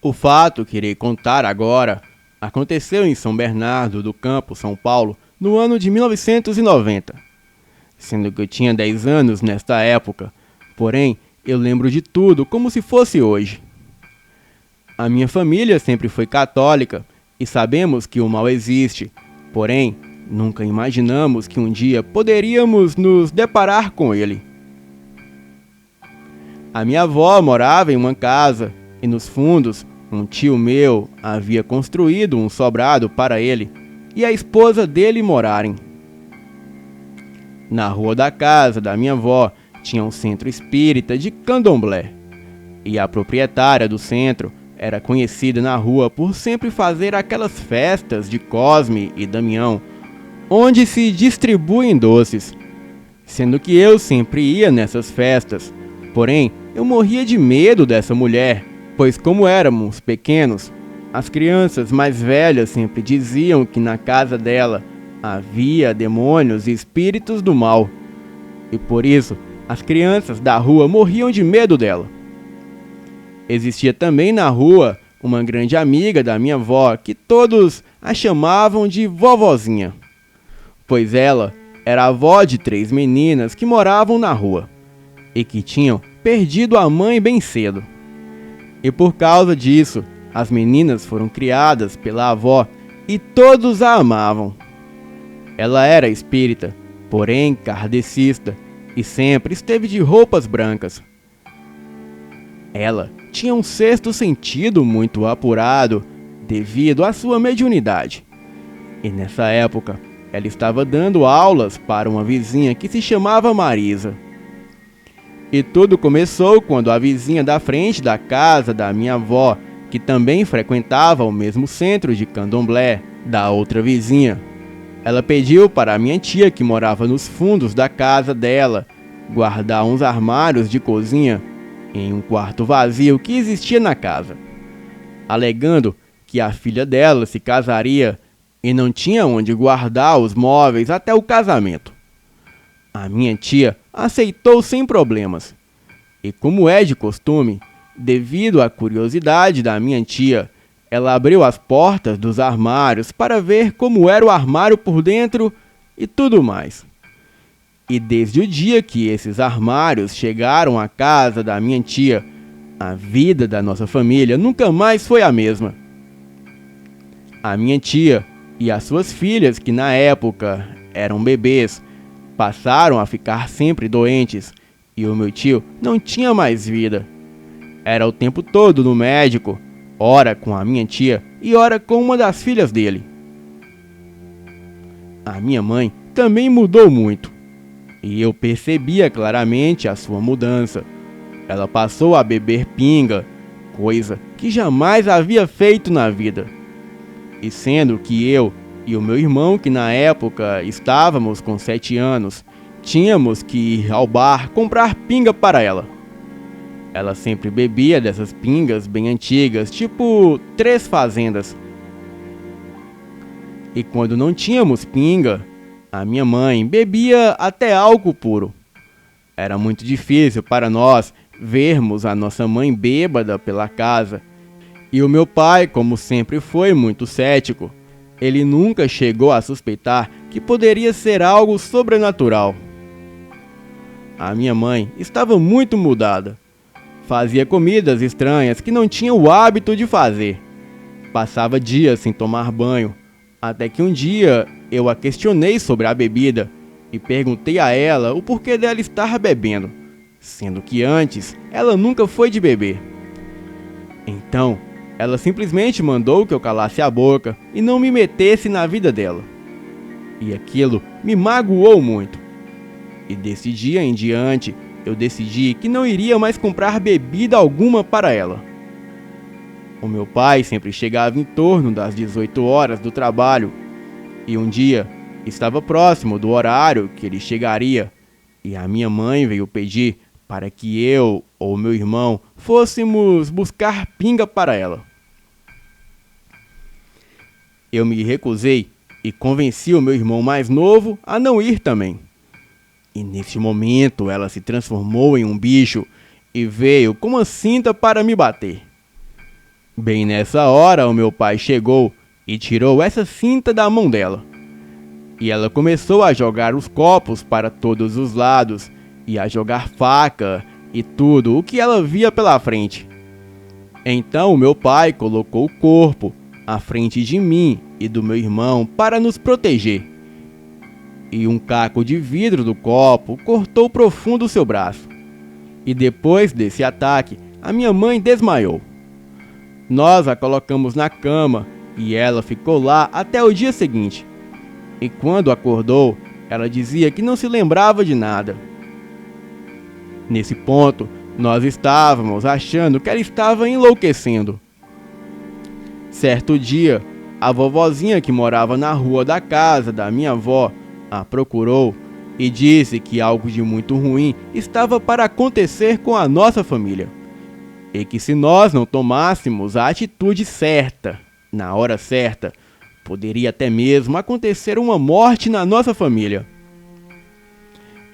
O fato que irei contar agora aconteceu em São Bernardo do Campo, São Paulo, no ano de 1990. Sendo que eu tinha 10 anos nesta época, porém eu lembro de tudo como se fosse hoje. A minha família sempre foi católica e sabemos que o mal existe, porém nunca imaginamos que um dia poderíamos nos deparar com ele. A minha avó morava em uma casa e nos fundos um tio meu havia construído um sobrado para ele e a esposa dele morarem. Na rua da casa da minha avó tinha um centro espírita de candomblé e a proprietária do centro era conhecida na rua por sempre fazer aquelas festas de Cosme e Damião, onde se distribuem doces, sendo que eu sempre ia nessas festas, porém eu morria de medo dessa mulher, pois como éramos pequenos, as crianças mais velhas sempre diziam que na casa dela havia demônios e espíritos do mal, e por isso as crianças da rua morriam de medo dela. Existia também na rua uma grande amiga da minha avó que todos a chamavam de vovozinha, pois ela era avó de 3 meninas que moravam na rua e que tinham perdido a mãe bem cedo. E por causa disso, as meninas foram criadas pela avó e todos a amavam. Ela era espírita, porém kardecista, e sempre esteve de roupas brancas. Ela tinha um sexto sentido muito apurado devido à sua mediunidade. E nessa época, ela estava dando aulas para uma vizinha que se chamava Marisa. E tudo começou quando a vizinha da frente da casa da minha avó, que também frequentava o mesmo centro de candomblé da outra vizinha, ela pediu para a minha tia, que morava nos fundos da casa dela, guardar uns armários de cozinha em um quarto vazio que existia na casa, alegando que a filha dela se casaria e não tinha onde guardar os móveis até o casamento. A minha tia aceitou sem problemas. E como é de costume, devido à curiosidade da minha tia, ela abriu as portas dos armários para ver como era o armário por dentro e tudo mais. E desde o dia que esses armários chegaram à casa da minha tia, a vida da nossa família nunca mais foi a mesma. A minha tia e as suas filhas, que na época eram bebês, passaram a ficar sempre doentes e o meu tio não tinha mais vida. Era o tempo todo no médico, ora com a minha tia e ora com uma das filhas dele. A minha mãe também mudou muito e eu percebia claramente a sua mudança. Ela passou a beber pinga, coisa que jamais havia feito na vida. E sendo que eu e o meu irmão, que na época estávamos com 7 anos, tínhamos que ir ao bar comprar pinga para ela. Ela sempre bebia dessas pingas bem antigas, tipo 3 fazendas. E quando não tínhamos pinga, a minha mãe bebia até álcool puro. Era muito difícil para nós vermos a nossa mãe bêbada pela casa. E o meu pai, como sempre foi muito cético, ele nunca chegou a suspeitar que poderia ser algo sobrenatural. A minha mãe estava muito mudada. Fazia comidas estranhas que não tinha o hábito de fazer. Passava dias sem tomar banho, até que um dia eu a questionei sobre a bebida e perguntei a ela o porquê dela estar bebendo, sendo que antes ela nunca foi de beber. Então, ela simplesmente mandou que eu calasse a boca e não me metesse na vida dela. E aquilo me magoou muito. E desse dia em diante, eu decidi que não iria mais comprar bebida alguma para ela. O meu pai sempre chegava em torno das 18 horas do trabalho, e um dia estava próximo do horário que ele chegaria, e a minha mãe veio pedir para que eu ou meu irmão fôssemos buscar pinga para ela. Eu me recusei e convenci o meu irmão mais novo a não ir também. E nesse momento ela se transformou em um bicho e veio com uma cinta para me bater. Bem nessa hora, o meu pai chegou e tirou essa cinta da mão dela. E ela começou a jogar os copos para todos os lados e a jogar faca e tudo o que ela via pela frente. Então o meu pai colocou o corpo à frente de mim e do meu irmão para nos proteger. E um caco de vidro do copo cortou profundo seu braço. E depois desse ataque, a minha mãe desmaiou. Nós a colocamos na cama e ela ficou lá até o dia seguinte. E quando acordou, ela dizia que não se lembrava de nada. Nesse ponto, nós estávamos achando que ela estava enlouquecendo. Certo dia, a vovozinha que morava na rua da casa da minha avó a procurou e disse que algo de muito ruim estava para acontecer com a nossa família. E que se nós não tomássemos a atitude certa, na hora certa, poderia até mesmo acontecer uma morte na nossa família.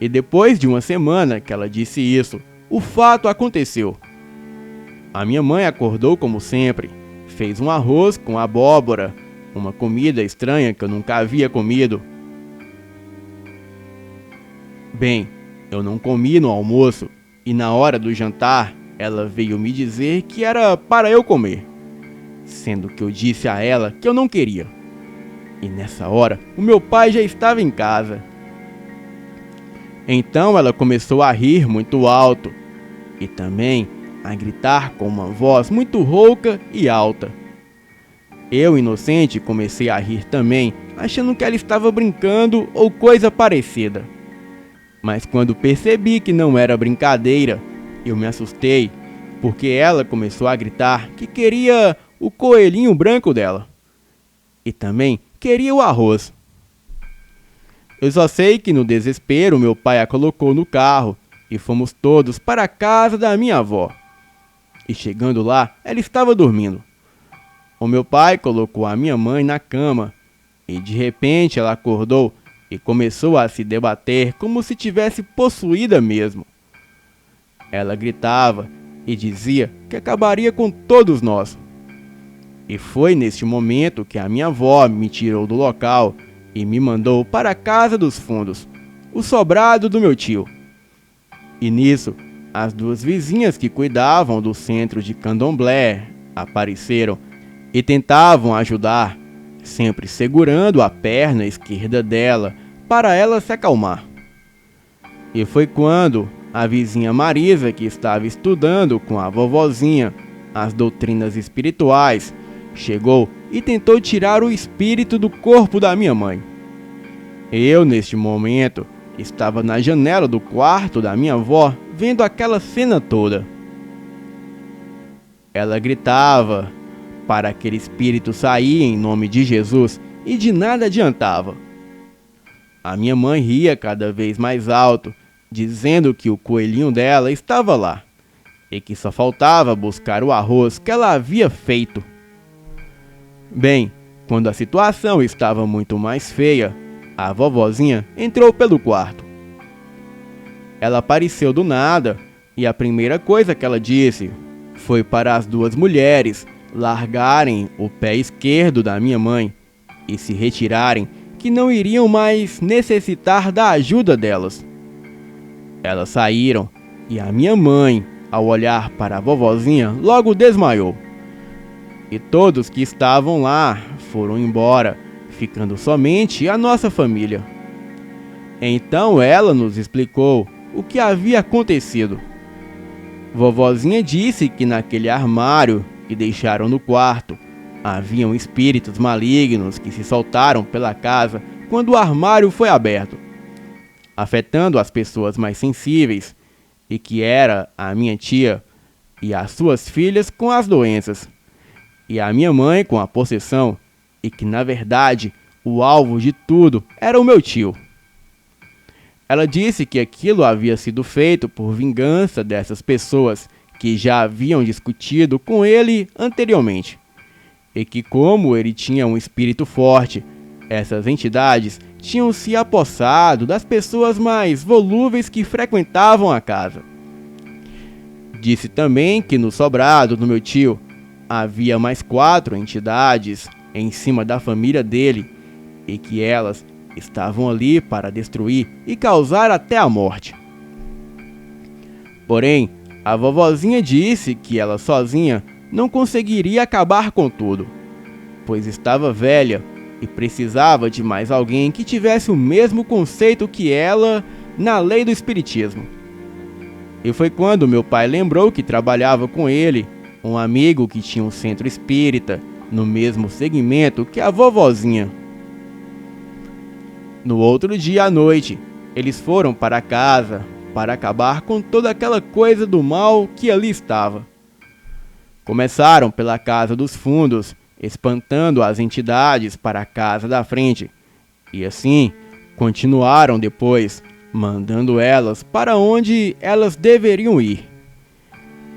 E depois de uma semana que ela disse isso, o fato aconteceu. A minha mãe acordou como sempre, fez um arroz com abóbora, uma comida estranha que eu nunca havia comido. Bem, eu não comi no almoço e na hora do jantar ela veio me dizer que era para eu comer, sendo que eu disse a ela que eu não queria. E nessa hora, o meu pai já estava em casa. Então ela começou a rir muito alto e também a gritar com uma voz muito rouca e alta. Eu, inocente, comecei a rir também, achando que ela estava brincando ou coisa parecida. Mas quando percebi que não era brincadeira, eu me assustei, porque ela começou a gritar que queria o coelhinho branco dela. E também queria o arroz. Eu só sei que no desespero meu pai a colocou no carro e fomos todos para a casa da minha avó. E chegando lá, ela estava dormindo. O meu pai colocou a minha mãe na cama e de repente ela acordou e começou a se debater como se tivesse possuída mesmo. Ela gritava e dizia que acabaria com todos nós. E foi neste momento que a minha avó me tirou do local e me mandou para a casa dos fundos, o sobrado do meu tio. E nisso, as duas vizinhas que cuidavam do centro de candomblé apareceram e tentavam ajudar, sempre segurando a perna esquerda dela para ela se acalmar. E foi quando a vizinha Marisa, que estava estudando com a vovozinha as doutrinas espirituais, chegou e tentou tirar o espírito do corpo da minha mãe. Eu, neste momento, estava na janela do quarto da minha avó, vendo aquela cena toda. Ela gritava para aquele espírito sair em nome de Jesus e de nada adiantava. A minha mãe ria cada vez mais alto, dizendo que o coelhinho dela estava lá e que só faltava buscar o arroz que ela havia feito. Bem, quando a situação estava muito mais feia, a vovozinha entrou pelo quarto. Ela apareceu do nada e a primeira coisa que ela disse foi para as duas mulheres largarem o pé esquerdo da minha mãe e se retirarem, que não iriam mais necessitar da ajuda delas. Elas saíram e a minha mãe, ao olhar para a vovozinha, logo desmaiou. E todos que estavam lá foram embora, ficando somente a nossa família. Então ela nos explicou o que havia acontecido. Vovozinha disse que naquele armário que deixaram no quarto haviam espíritos malignos que se soltaram pela casa quando o armário foi aberto, afetando as pessoas mais sensíveis, e que era a minha tia e as suas filhas com as doenças, e a minha mãe com a possessão, e que na verdade o alvo de tudo era o meu tio. Ela disse que aquilo havia sido feito por vingança dessas pessoas que já haviam discutido com ele anteriormente, e que como ele tinha um espírito forte, essas entidades tinham se apossado das pessoas mais volúveis que frequentavam a casa. Disse também que no sobrado do meu tio havia mais 4 entidades em cima da família dele e que elas estavam ali para destruir e causar até a morte. Porém, a vovozinha disse que ela sozinha não conseguiria acabar com tudo, pois estava velha e precisava de mais alguém que tivesse o mesmo conceito que ela na lei do espiritismo. E foi quando meu pai lembrou que trabalhava com ele, um amigo que tinha um centro espírita, no mesmo segmento que a vovozinha. No outro dia à noite, eles foram para casa para acabar com toda aquela coisa do mal que ali estava. Começaram pela casa dos fundos, espantando as entidades para a casa da frente, e assim continuaram depois, mandando elas para onde elas deveriam ir.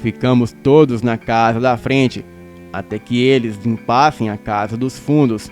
Ficamos todos na casa da frente, até que eles limpassem a casa dos fundos.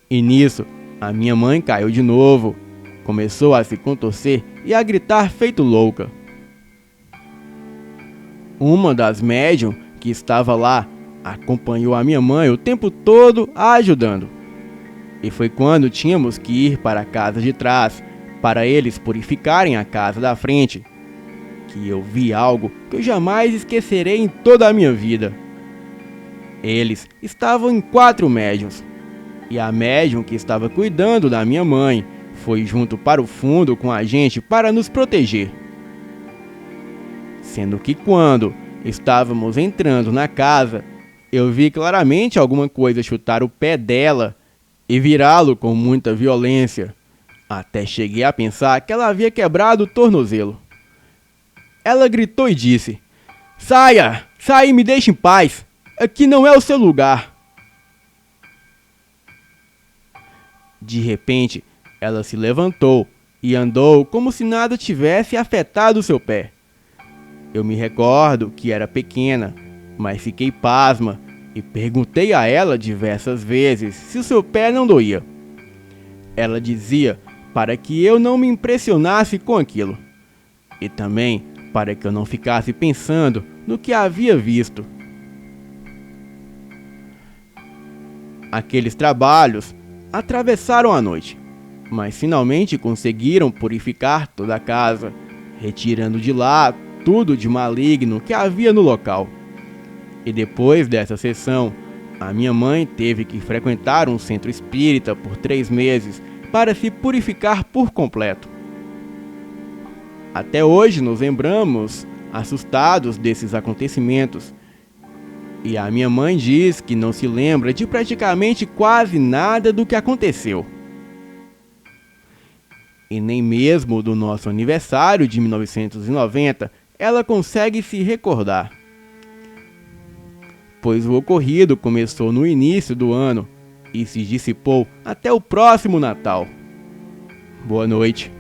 E nisso, a minha mãe caiu de novo, começou a se contorcer e a gritar feito louca. Uma das médium que estava lá acompanhou a minha mãe o tempo todo a ajudando. E foi quando tínhamos que ir para a casa de trás, para eles purificarem a casa da frente, que eu vi algo que eu jamais esquecerei em toda a minha vida. Eles estavam em 4 médiuns, e a médium que estava cuidando da minha mãe foi junto para o fundo com a gente para nos proteger. Sendo que quando estávamos entrando na casa, eu vi claramente alguma coisa chutar o pé dela e virá-lo com muita violência. Até cheguei a pensar que ela havia quebrado o tornozelo. Ela gritou e disse: "Saia! Saia e me deixe em paz! Aqui não é o seu lugar!" De repente, ela se levantou e andou como se nada tivesse afetado seu pé. Eu me recordo que era pequena, mas fiquei pasma e perguntei a ela diversas vezes se o seu pé não doía. Ela dizia para que eu não me impressionasse com aquilo, e também para que eu não ficasse pensando no que havia visto. Aqueles trabalhos atravessaram a noite, mas finalmente conseguiram purificar toda a casa, retirando de lá tudo de maligno que havia no local. E depois dessa sessão, a minha mãe teve que frequentar um centro espírita por 3 meses para se purificar por completo. Até hoje nos lembramos assustados desses acontecimentos. E a minha mãe diz que não se lembra de praticamente quase nada do que aconteceu. E nem mesmo do nosso aniversário de 1990 ela consegue se recordar, pois o ocorrido começou no início do ano e se dissipou até o próximo Natal. Boa noite.